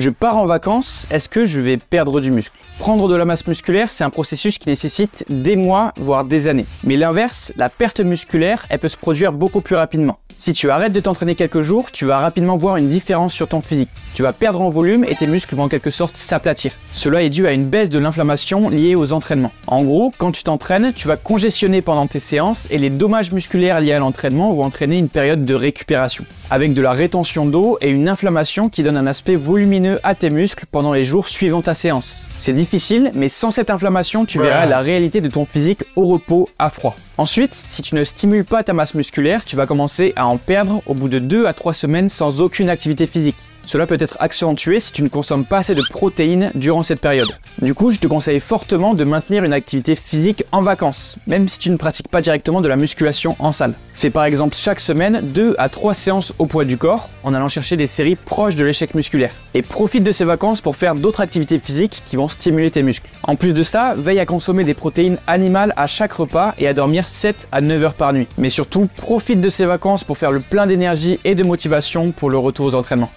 Je pars en vacances, est-ce que je vais perdre du muscle? Prendre de la masse musculaire, c'est un processus qui nécessite des mois, voire des années. Mais l'inverse, la perte musculaire, elle peut se produire beaucoup plus rapidement. Si tu arrêtes de t'entraîner quelques jours, tu vas rapidement voir une différence sur ton physique. Tu vas perdre en volume et tes muscles vont en quelque sorte s'aplatir. Cela est dû à une baisse de l'inflammation liée aux entraînements. En gros, quand tu t'entraînes, tu vas congestionner pendant tes séances et les dommages musculaires liés à l'entraînement vont entraîner une période de récupération, avec de la rétention d'eau et une inflammation qui donne un aspect volumineux à tes muscles pendant les jours suivant ta séance. C'est difficile, mais sans cette inflammation, tu verras la réalité de ton physique au repos, à froid. Ensuite, si tu ne stimules pas ta masse musculaire, tu vas commencer à en perdre au bout de 2 à 3 semaines sans aucune activité physique. Cela peut être accentué si tu ne consommes pas assez de protéines durant cette période. Du coup, je te conseille fortement de maintenir une activité physique en vacances, même si tu ne pratiques pas directement de la musculation en salle. Fais par exemple chaque semaine 2 à 3 séances au poids du corps en allant chercher des séries proches de l'échec musculaire. Et profite de ces vacances pour faire d'autres activités physiques qui vont stimuler tes muscles. En plus de ça, veille à consommer des protéines animales à chaque repas et à dormir 7 à 9 heures par nuit. Mais surtout, profite de ces vacances pour faire le plein d'énergie et de motivation pour le retour aux entraînements.